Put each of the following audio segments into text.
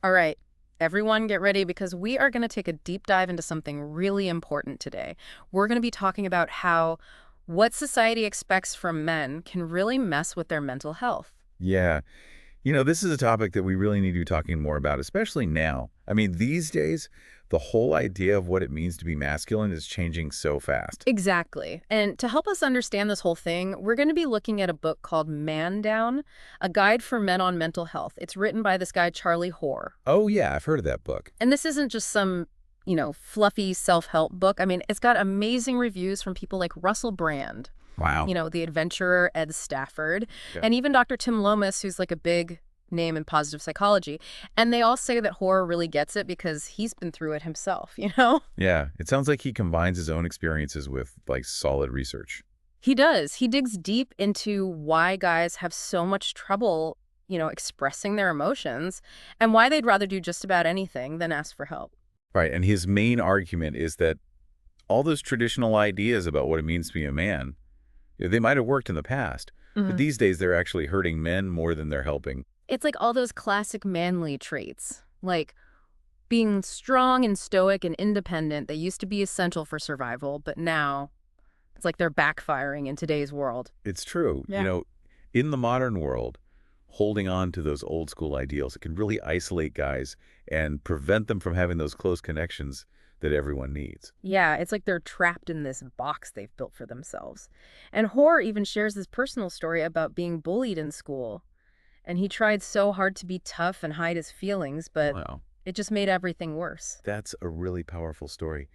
All right, everyone get ready because we are going to take a deep dive into something really important today. We're going to be talking about how what society expects from men can really mess with their mental health. Yeah. This is a topic that we really need to be talking more about, especially now. I mean, these days, the whole idea of what it means to be masculine is changing so fast. Exactly. And to help us understand this whole thing, we're going to be looking at a book called Man Down, a guide for men on mental health. It's written by this guy, Charlie Hoare. Oh, yeah, I've heard of that book. And this isn't just some, fluffy self-help book. I mean, it's got amazing reviews from people like Russell Brand, Wow. the adventurer Ed Stafford, Yeah. and even Dr. Tim Lomas, who's like a big name in positive psychology. And they all say that horror really gets it because he's been through it himself, you know? Yeah, it sounds like he combines his own experiences with, like, solid research. He does. He digs deep into why guys have so much trouble, expressing their emotions and why they'd rather do just about anything than ask for help. Right, and his main argument is that all those traditional ideas about what it means to be a man, they might have worked in the past, but Mhm. these days they're actually hurting men more than they're helping. It's like all those classic manly traits, like being strong and stoic and independent that used to be essential for survival, but now it's like they're backfiring in today's world. It's true. Yeah. In the modern world, holding on to those old school ideals, it can really isolate guys and prevent them from having those close connections that everyone needs. Yeah, it's like they're trapped in this box they've built for themselves. And Hoare even shares this personal story about being bullied in school. And he tried so hard to be tough and hide his feelings, but Wow. it just made everything worse. That's a really powerful story.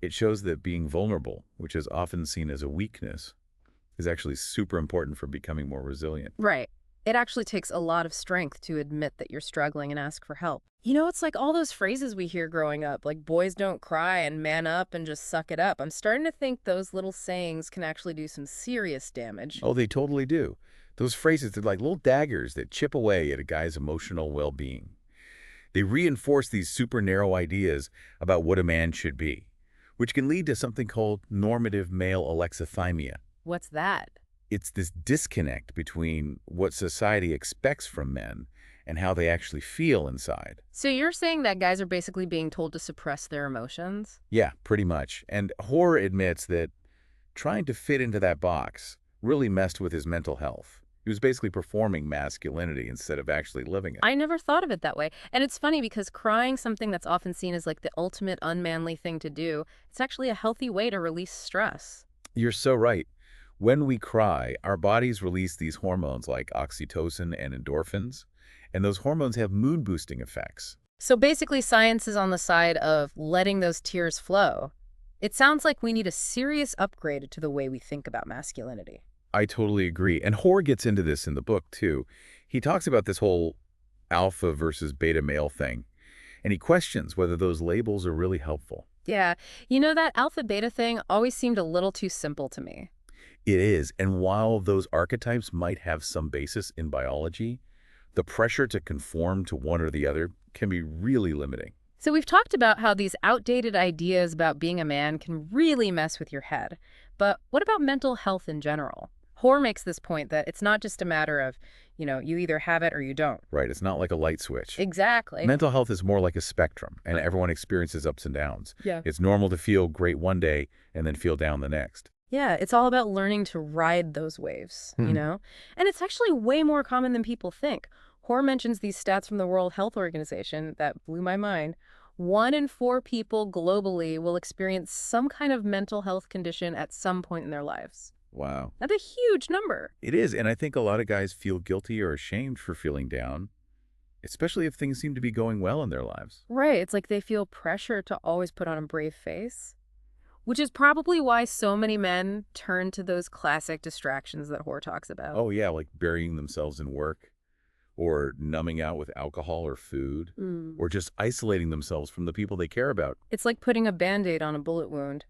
It shows that being vulnerable, which is often seen as a weakness, is actually super important for becoming more resilient. Right. It actually takes a lot of strength to admit that you're struggling and ask for help. It's like all those phrases we hear growing up, like boys don't cry and man up and just suck it up. I'm starting to think those little sayings can actually do some serious damage. Oh, they totally do. Those phrases, they're like little daggers that chip away at a guy's emotional well-being. They reinforce these super narrow ideas about what a man should be, which can lead to something called normative male alexithymia. What's that? It's this disconnect between what society expects from men and how they actually feel inside. So you're saying that guys are basically being told to suppress their emotions? Yeah, pretty much. And Hoare admits that trying to fit into that box really messed with his mental health. He was basically performing masculinity instead of actually living it. I never thought of it that way. And it's funny because crying, something that's often seen as like the ultimate unmanly thing to do, it's actually a healthy way to release stress. You're so right. When we cry, our bodies release these hormones like oxytocin and endorphins, and those hormones have mood-boosting effects. So basically, science is on the side of letting those tears flow. It sounds like we need a serious upgrade to the way we think about masculinity. I totally agree. And Hoare gets into this in the book, too. He talks about this whole alpha versus beta male thing, and he questions whether those labels are really helpful. Yeah, that alpha beta thing always seemed a little too simple to me. It is, and while those archetypes might have some basis in biology, the pressure to conform to one or the other can be really limiting. So we've talked about how these outdated ideas about being a man can really mess with your head. But what about mental health in general? Hoare makes this point that it's not just a matter of, you either have it or you don't. Right, it's not like a light switch. Exactly. Mental health is more like a spectrum, and everyone experiences ups and downs. Yeah. It's normal to feel great one day and then feel down the next. Yeah, it's all about learning to ride those waves, And it's actually way more common than people think. Hoare mentions these stats from the World Health Organization that blew my mind. 1 in 4 people globally will experience some kind of mental health condition at some point in their lives. Wow. That's a huge number. It is, and I think a lot of guys feel guilty or ashamed for feeling down, especially if things seem to be going well in their lives. Right. It's like they feel pressure to always put on a brave face, which is probably why so many men turn to those classic distractions that Hoare talks about. Oh yeah, like burying themselves in work, or numbing out with alcohol or food, Mm. or just isolating themselves from the people they care about. It's like putting a Band-Aid on a bullet wound.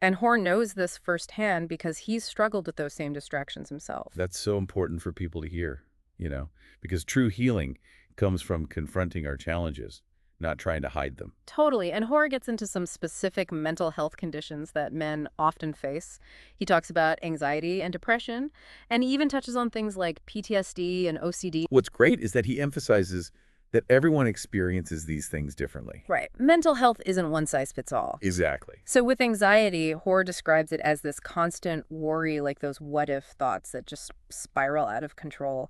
And Hoare knows this firsthand because he's struggled with those same distractions himself. That's so important for people to hear, because true healing comes from confronting our challenges, not trying to hide them. Totally. And Hoare gets into some specific mental health conditions that men often face. He talks about anxiety and depression, and he even touches on things like PTSD and OCD. What's great is that he emphasizes that everyone experiences these things differently. Right. Mental health isn't one size fits all. Exactly. So with anxiety, Hoare describes it as this constant worry, like those what-if thoughts that just spiral out of control.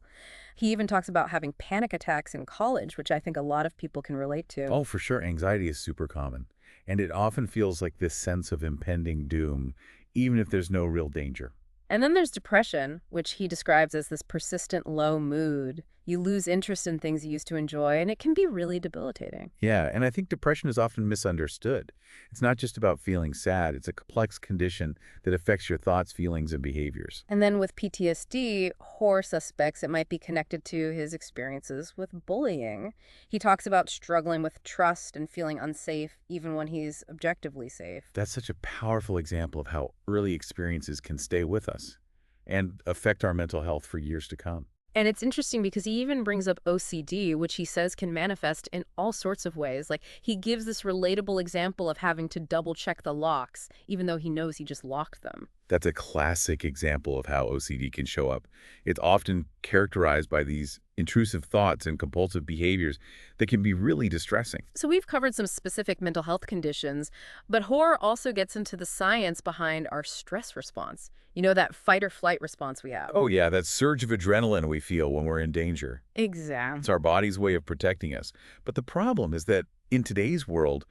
He even talks about having panic attacks in college, which I think a lot of people can relate to. Oh, for sure. Anxiety is super common, and it often feels like this sense of impending doom, even if there's no real danger. And then there's depression, which he describes as this persistent low mood. You lose interest in things you used to enjoy, and it can be really debilitating. Yeah, and I think depression is often misunderstood. It's not just about feeling sad. It's a complex condition that affects your thoughts, feelings, and behaviors. And then with PTSD, Hoare suspects it might be connected to his experiences with bullying. He talks about struggling with trust and feeling unsafe even when he's objectively safe. That's such a powerful example of how early experiences can stay with us and affect our mental health for years to come. And it's interesting because he even brings up OCD, which he says can manifest in all sorts of ways. Like, he gives this relatable example of having to double check the locks, even though he knows he just locked them. That's a classic example of how OCD can show up. It's often characterized by these intrusive thoughts and compulsive behaviors that can be really distressing. So we've covered some specific mental health conditions, but Hoare also gets into the science behind our stress response. You know, that fight or flight response we have. Oh yeah, that surge of adrenaline we feel when we're in danger. Exactly. It's our body's way of protecting us. But the problem is that in today's world,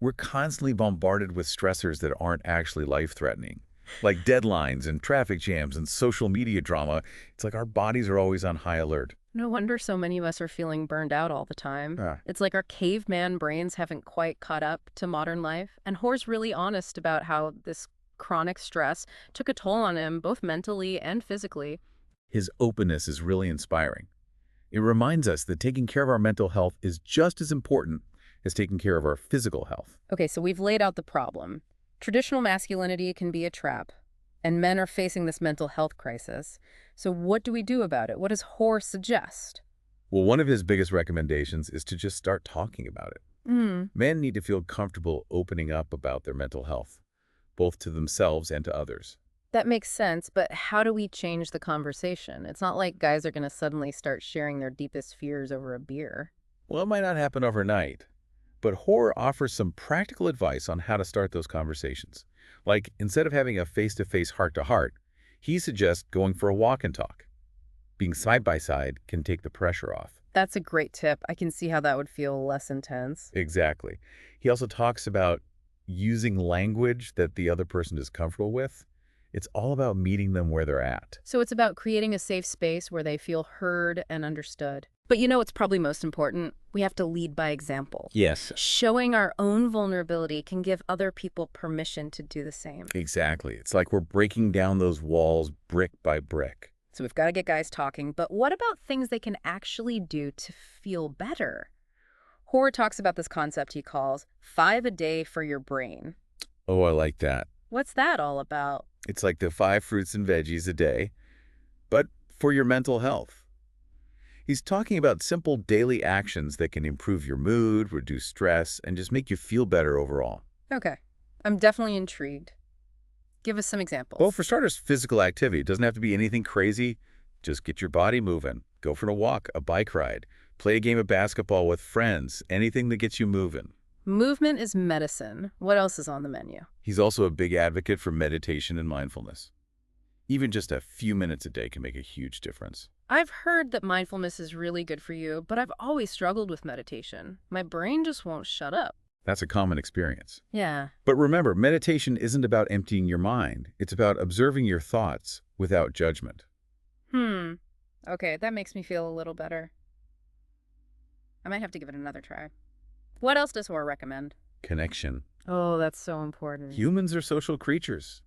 we're constantly bombarded with stressors that aren't actually life-threatening. Like deadlines and traffic jams and social media drama. It's like our bodies are always on high alert. No wonder so many of us are feeling burned out all the time. Ah. It's like our caveman brains haven't quite caught up to modern life. And Hoare's really honest about how this chronic stress took a toll on him, both mentally and physically. His openness is really inspiring. It reminds us that taking care of our mental health is just as important as taking care of our physical health. Okay, so we've laid out the problem. Traditional masculinity can be a trap, and men are facing this mental health crisis. So what do we do about it? What does Hoare suggest? Well, one of his biggest recommendations is to just start talking about it. Men need to feel comfortable opening up about their mental health, both to themselves and to others. That makes sense, but how do we change the conversation? It's not like guys are going to suddenly start sharing their deepest fears over a beer. Well, it might not happen overnight, but Hoare offers some practical advice on how to start those conversations. Like, instead of having a face-to-face heart-to-heart, he suggests going for a walk and talk. Being side by side can take the pressure off. That's a great tip. I can see how that would feel less intense. Exactly. He also talks about using language that the other person is comfortable with. It's all about meeting them where they're at. So it's about creating a safe space where they feel heard and understood. But you know what's probably most important? We have to lead by example. Yes. Showing our own vulnerability can give other people permission to do the same. Exactly. It's like we're breaking down those walls brick by brick. So we've got to get guys talking, but what about things they can actually do to feel better? Hoare talks about this concept he calls 5 a day for your brain. Oh, I like that. What's that all about? It's like the 5 fruits and veggies a day, but for your mental health. He's talking about simple daily actions that can improve your mood, reduce stress, and just make you feel better overall. Okay, I'm definitely intrigued. Give us some examples. Well, for starters, physical activity. It doesn't have to be anything crazy. Just get your body moving. Go for a walk, a bike ride, play a game of basketball with friends, anything that gets you moving. Movement is medicine. What else is on the menu? He's also a big advocate for meditation and mindfulness. Even just a few minutes a day can make a huge difference. I've heard that mindfulness is really good for you, but I've always struggled with meditation. My brain just won't shut up. That's a common experience. Yeah. But remember, meditation isn't about emptying your mind. It's about observing your thoughts without judgment. Okay, that makes me feel a little better. I might have to give it another try. What else does Hoare recommend? Connection. Oh, that's so important. Humans are social creatures.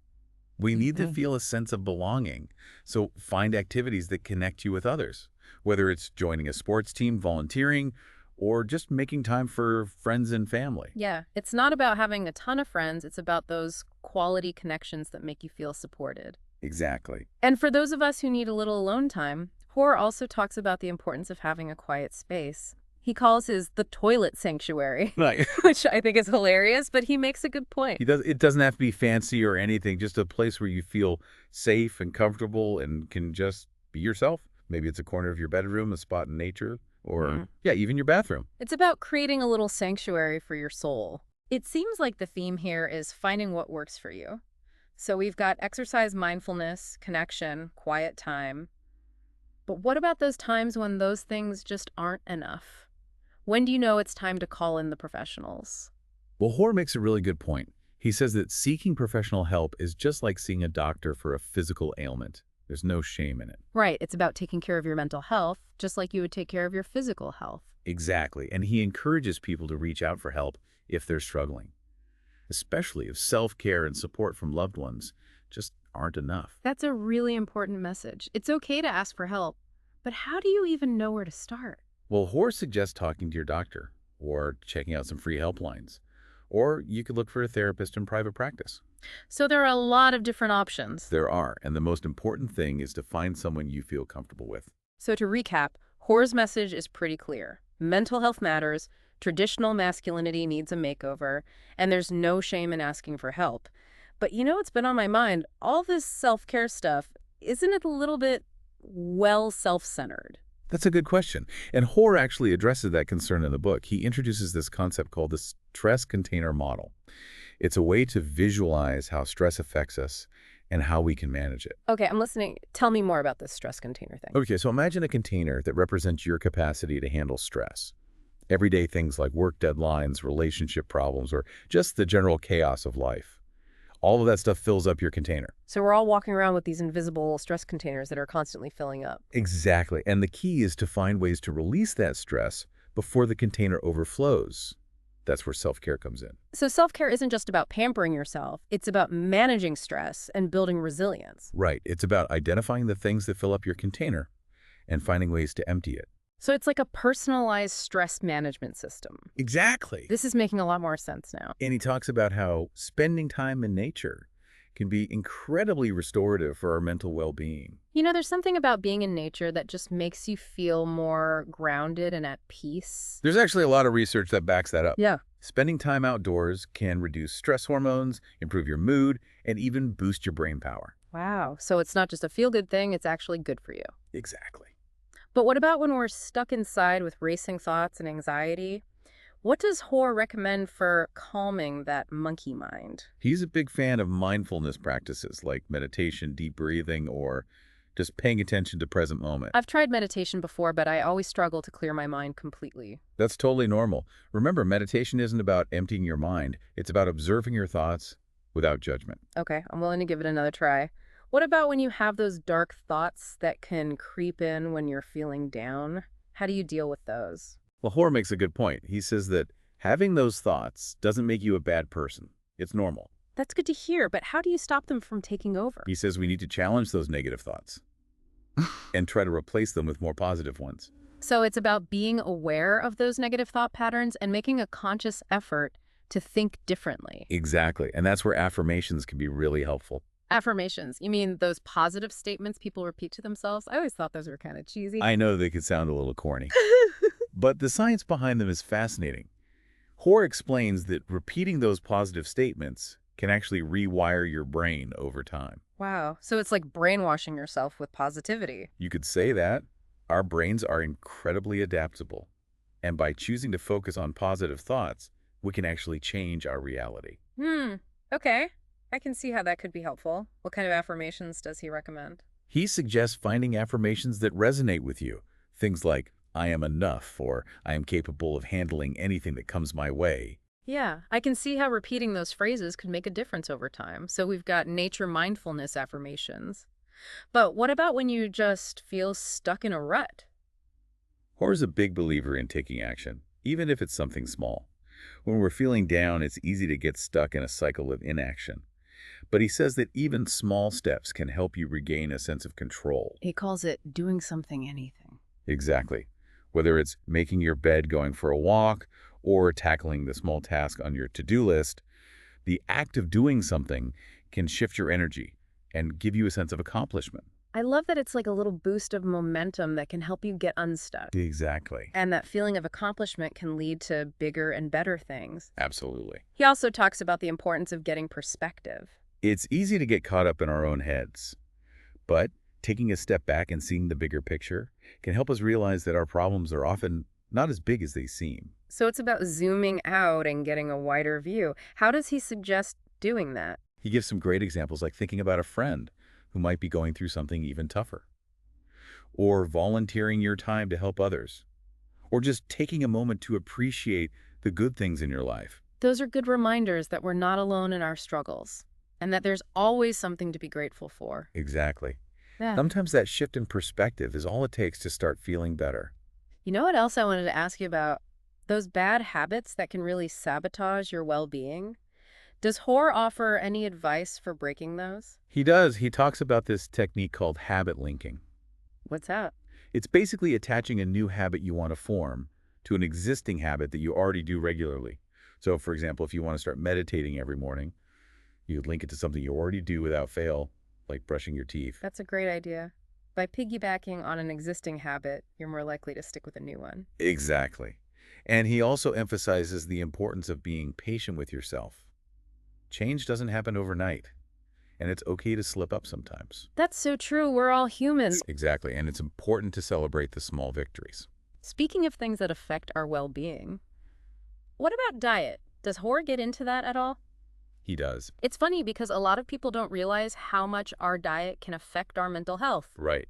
We need to feel a sense of belonging. So find activities that connect you with others, whether it's joining a sports team, volunteering, or just making time for friends and family. Yeah, it's not about having a ton of friends. It's about those quality connections that make you feel supported. Exactly. And for those of us who need a little alone time, Hoare also talks about the importance of having a quiet space. He calls his the toilet sanctuary, Right. which I think is hilarious, but he makes a good point. It doesn't have to be fancy or anything, just a place where you feel safe and comfortable and can just be yourself. Maybe it's a corner of your bedroom, a spot in nature, or, yeah, even your bathroom. It's about creating a little sanctuary for your soul. It seems like the theme here is finding what works for you. So we've got exercise, mindfulness, connection, quiet time. But what about those times when those things just aren't enough? When do you know it's time to call in the professionals? Well, Hoare makes a really good point. He says that seeking professional help is just like seeing a doctor for a physical ailment. There's no shame in it. Right, it's about taking care of your mental health, just like you would take care of your physical health. Exactly. And he encourages people to reach out for help if they're struggling, especially if self-care and support from loved ones just aren't enough. That's a really important message. It's okay to ask for help, but how do you even know where to start? Well, Hoare suggests talking to your doctor or checking out some free helplines. Or you could look for a therapist in private practice. So there are a lot of different options. There are, and the most important thing is to find someone you feel comfortable with. So to recap, Hoare's message is pretty clear. Mental health matters, traditional masculinity needs a makeover, and there's no shame in asking for help. But you know what's been on my mind? All this self-care stuff, isn't it a little bit, well, self-centered? That's a good question. And Hoare actually addresses that concern in the book. He introduces this concept called the stress container model. It's a way to visualize how stress affects us and how we can manage it. Okay, I'm listening. Tell me more about this stress container thing. Okay, so imagine a container that represents your capacity to handle stress. Everyday things like work deadlines, relationship problems, or just the general chaos of life. All of that stuff fills up your container. So we're all walking around with these invisible stress containers that are constantly filling up. Exactly. And the key is to find ways to release that stress before the container overflows. That's where self-care comes in. So self-care isn't just about pampering yourself. It's about managing stress and building resilience. Right. It's about identifying the things that fill up your container and finding ways to empty it. So it's like a personalized stress management system. Exactly. This is making a lot more sense now. And he talks about how spending time in nature can be incredibly restorative for our mental well-being. You know, there's something about being in nature that just makes you feel more grounded and at peace. There's actually a lot of research that backs that up. Yeah. Spending time outdoors can reduce stress hormones, improve your mood, and even boost your brain power. Wow. So it's not just a feel-good thing, it's actually good for you. Exactly. But what about when we're stuck inside with racing thoughts and anxiety? What does Hoare recommend for calming that monkey mind? He's a big fan of mindfulness practices like meditation, deep breathing, or just paying attention to present moment. I've tried meditation before, but I always struggle to clear my mind completely. That's totally normal. Remember, meditation isn't about emptying your mind. It's about observing your thoughts without judgment. Okay, I'm willing to give it another try. What about when you have those dark thoughts that can creep in when you're feeling down? How do you deal with those? Well, Hoare makes a good point. He says that having those thoughts doesn't make you a bad person. It's normal. That's good to hear, but how do you stop them from taking over? He says we need to challenge those negative thoughts and try to replace them with more positive ones. So it's about being aware of those negative thought patterns and making a conscious effort to think differently. Exactly. And that's where affirmations can be really helpful. Affirmations. You mean those positive statements people repeat to themselves? I always thought those were kind of cheesy. I know they could sound a little corny, but the science behind them is fascinating. Hoare explains that repeating those positive statements can actually rewire your brain over time. Wow. So it's like brainwashing yourself with positivity. You could say that. Our brains are incredibly adaptable, and by choosing to focus on positive thoughts, we can actually change our reality. Okay. I can see how that could be helpful. What kind of affirmations does he recommend? He suggests finding affirmations that resonate with you. Things like, I am enough, or I am capable of handling anything that comes my way. Yeah, I can see how repeating those phrases could make a difference over time. So we've got nature mindfulness affirmations. But what about when you just feel stuck in a rut? Hoare's a big believer in taking action, even if it's something small. When we're feeling down, it's easy to get stuck in a cycle of inaction. But he says that even small steps can help you regain a sense of control. He calls it doing something, anything. Exactly. Whether it's making your bed, going for a walk, or tackling the small task on your to-do list, the act of doing something can shift your energy and give you a sense of accomplishment. I love that it's like a little boost of momentum that can help you get unstuck. Exactly. And that feeling of accomplishment can lead to bigger and better things. Absolutely. He also talks about the importance of getting perspective. It's easy to get caught up in our own heads, but Taking a step back and seeing the bigger picture can help us realize that our problems are often not as big as they seem. So it's about zooming out and getting a wider view. How does he suggest doing that? He gives some great examples like thinking about a friend who might be going through something even tougher, or volunteering your time to help others, or just taking a moment to appreciate the good things in your life. Those are good reminders that we're not alone in our struggles and that there's always something to be grateful for. Exactly. Yeah. Sometimes that shift in perspective is all it takes to start feeling better. You know what else I wanted to ask you about? Those bad habits that can really sabotage your well-being. Does Hoare offer any advice for breaking those? He does. He talks about this technique called habit linking. What's that? It's basically attaching a new habit you want to form to an existing habit that you already do regularly. So, for example, if you want to start meditating every morning, you would link it to something you already do without fail, like brushing your teeth. That's a great idea. By piggybacking on an existing habit, you're more likely to stick with a new one. Exactly. And he also emphasizes the importance of being patient with yourself. Change doesn't happen overnight, and it's okay to slip up sometimes. That's so true. We're all humans. Exactly, and it's important to celebrate the small victories. Speaking of things that affect our well-being, what about diet? Does Hoare get into that at all? He does. It's funny because a lot of people don't realize how much our diet can affect our mental health. Right.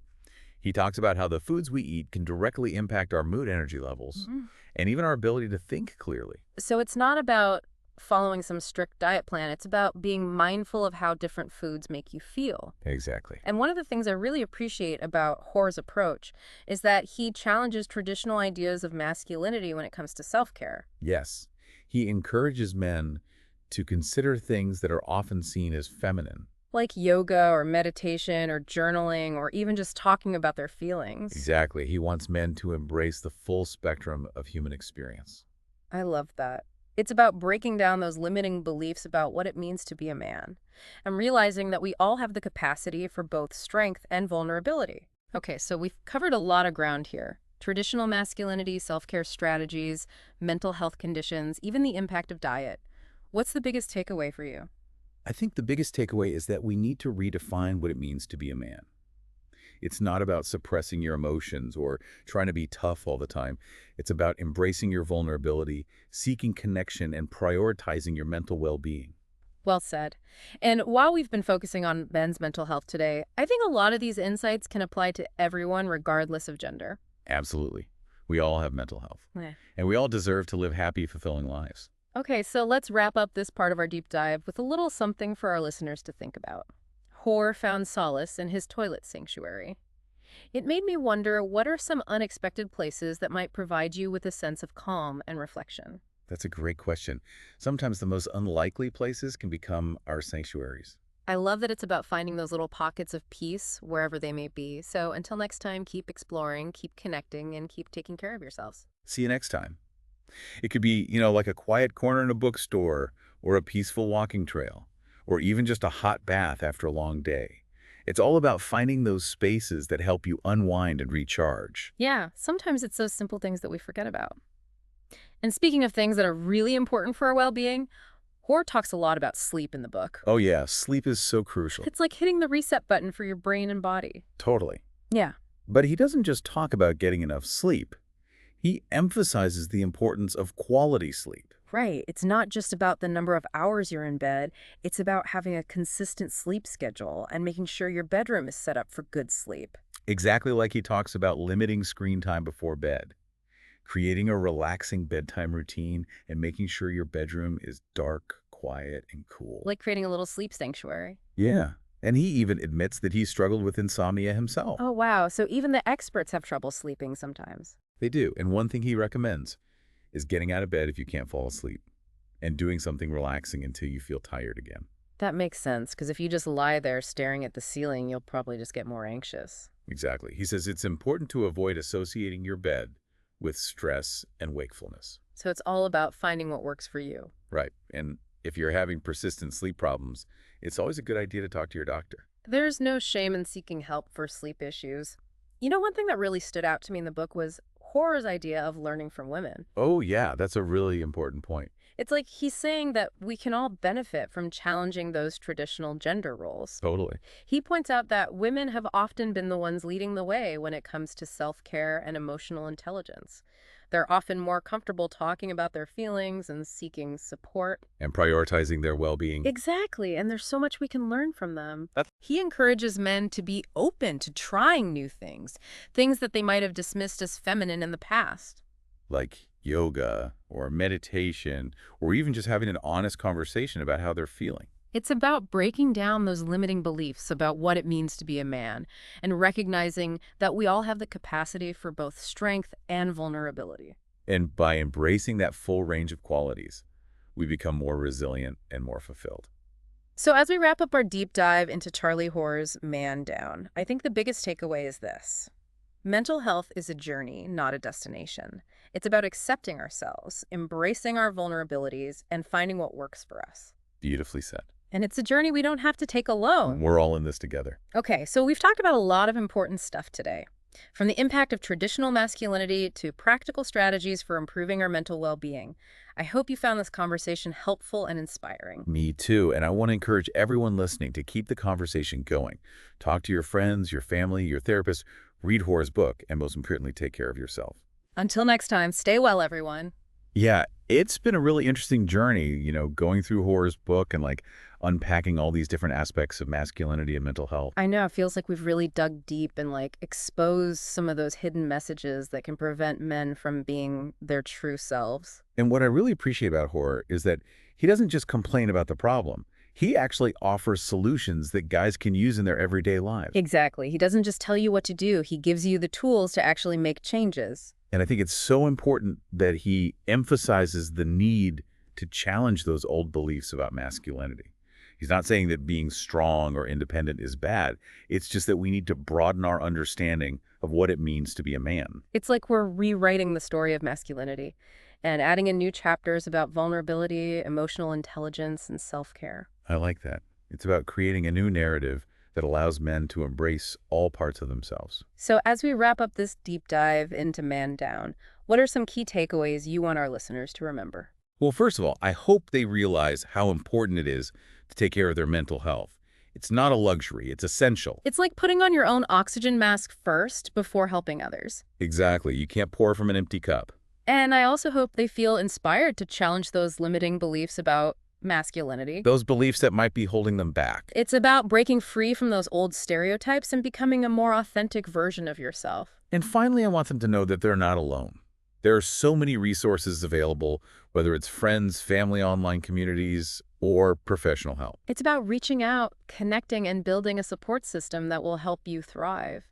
He talks about how the foods we eat can directly impact our mood energy levels and even our ability to think clearly. So it's not about following some strict diet plan. It's about being mindful of how different foods make you feel. Exactly. And one of the things I really appreciate about Hoare's approach is that he challenges traditional ideas of masculinity when it comes to self-care. Yes. He encourages men to consider things that are often seen as feminine. Like yoga or meditation or journaling or even just talking about their feelings. Exactly. He wants men to embrace the full spectrum of human experience. I love that. It's about breaking down those limiting beliefs about what it means to be a man and realizing that we all have the capacity for both strength and vulnerability. Okay, so we've covered a lot of ground here. Traditional masculinity, self-care strategies, mental health conditions, even the impact of diet. What's the biggest takeaway for you? I think the biggest takeaway is that we need to redefine what it means to be a man. It's not about suppressing your emotions or trying to be tough all the time. It's about embracing your vulnerability, seeking connection, and prioritizing your mental well-being. Well said. And while we've been focusing on men's mental health today, I think a lot of these insights can apply to everyone regardless of gender. Absolutely. We all have mental health, Yeah. and we all deserve to live happy, fulfilling lives. Okay, so let's wrap up this part of our deep dive with a little something for our listeners to think about. Hoare found solace in his toilet sanctuary. It made me wonder, what are some unexpected places that might provide you with a sense of calm and reflection? That's a great question. Sometimes the most unlikely places can become our sanctuaries. I love that it's about finding those little pockets of peace wherever they may be. So until next time, keep exploring, keep connecting, and keep taking care of yourselves. See you next time. It could be, like a quiet corner in a bookstore or a peaceful walking trail, or even just a hot bath after a long day. It's all about finding those spaces that help you unwind and recharge. Yeah, sometimes it's those simple things that we forget about. And speaking of things that are really important for our well-being, Hoare talks a lot about sleep in the book. Oh yeah, sleep is so crucial. It's like hitting the reset button for your brain and body. Totally. Yeah. But he doesn't just talk about getting enough sleep. He emphasizes the importance of quality sleep. Right. It's not just about the number of hours you're in bed. It's about having a consistent sleep schedule and making sure your bedroom is set up for good sleep. Exactly like he talks about limiting screen time before bed, creating a relaxing bedtime routine, and making sure your bedroom is dark, quiet, and cool. Like creating a little sleep sanctuary. Yeah. And he even admits that he struggled with insomnia himself. Oh, wow. So even the experts have trouble sleeping sometimes. They do. And one thing he recommends is getting out of bed if you can't fall asleep and doing something relaxing until you feel tired again. That makes sense, because if you just lie there staring at the ceiling, you'll probably just get more anxious. Exactly. He says it's important to avoid associating your bed with stress and wakefulness. So it's all about finding what works for you. Right. And if you're having persistent sleep problems, it's always a good idea to talk to your doctor. There's no shame in seeking help for sleep issues. You know, one thing that really stood out to me in the book was Hoare's idea of learning from women. Oh, yeah, that's a really important point. It's like he's saying that we can all benefit from challenging those traditional gender roles. Totally. He points out that women have often been the ones leading the way when it comes to self-care and emotional intelligence. They're often more comfortable talking about their feelings and seeking support. And prioritizing their well-being. Exactly, and there's so much we can learn from them. That's He encourages men to be open to trying new things, things that they might have dismissed as feminine in the past. like yoga or meditation or even just having an honest conversation about how they're feeling. It's about breaking down those limiting beliefs about what it means to be a man and recognizing that we all have the capacity for both strength and vulnerability. And by embracing that full range of qualities, we become more resilient and more fulfilled. So as we wrap up our deep dive into Charlie Hoare's Man Down, I think the biggest takeaway is this. Mental health is a journey, not a destination. It's about accepting ourselves, embracing our vulnerabilities, and finding what works for us. Beautifully said. And it's a journey we don't have to take alone. We're all in this together. Okay, so we've talked about a lot of important stuff today. From the impact of traditional masculinity to practical strategies for improving our mental well-being. I hope you found this conversation helpful and inspiring. Me too. And I want to encourage everyone listening to keep the conversation going. Talk to your friends, your family, your therapist, read Hoare's book, and most importantly, take care of yourself. Until next time, stay well, everyone. Yeah, it's been a really interesting journey, going through Hoare's book and unpacking all these different aspects of masculinity and mental health. I know, it feels like we've really dug deep and exposed some of those hidden messages that can prevent men from being their true selves. And what I really appreciate about Hoare is that he doesn't just complain about the problem. He actually offers solutions that guys can use in their everyday lives. Exactly. He doesn't just tell you what to do. He gives you the tools to actually make changes. And I think it's so important that he emphasizes the need to challenge those old beliefs about masculinity. He's not saying that being strong or independent is bad. It's just that we need to broaden our understanding of what it means to be a man. It's like we're rewriting the story of masculinity and adding in new chapters about vulnerability, emotional intelligence, and self-care. I like that. It's about creating a new narrative that allows men to embrace all parts of themselves. So as we wrap up this deep dive into Man Down, what are some key takeaways you want our listeners to remember? Well, first of all, I hope they realize how important it is to take care of their mental health. It's not a luxury, it's essential. It's like putting on your own oxygen mask first before helping others. Exactly. You can't pour from an empty cup. And I also hope they feel inspired to challenge those limiting beliefs about masculinity. Those beliefs that might be holding them back. It's about breaking free from those old stereotypes and becoming a more authentic version of yourself. And finally, I want them to know that they're not alone. There are so many resources available, whether it's friends, family, online communities, or professional help. It's about reaching out, connecting, and building a support system that will help you thrive.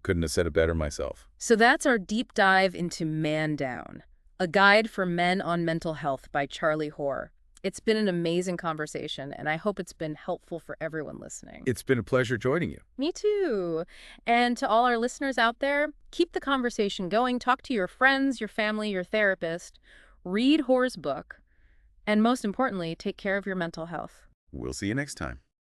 Couldn't have said it better myself. So that's our deep dive into Man Down, a guide for men on mental health by Charlie Hoare. It's been an amazing conversation, and I hope it's been helpful for everyone listening. It's been a pleasure joining you. Me too. And to all our listeners out there, keep the conversation going. Talk to your friends, your family, your therapist. Read Hoare's book. And most importantly, take care of your mental health. We'll see you next time.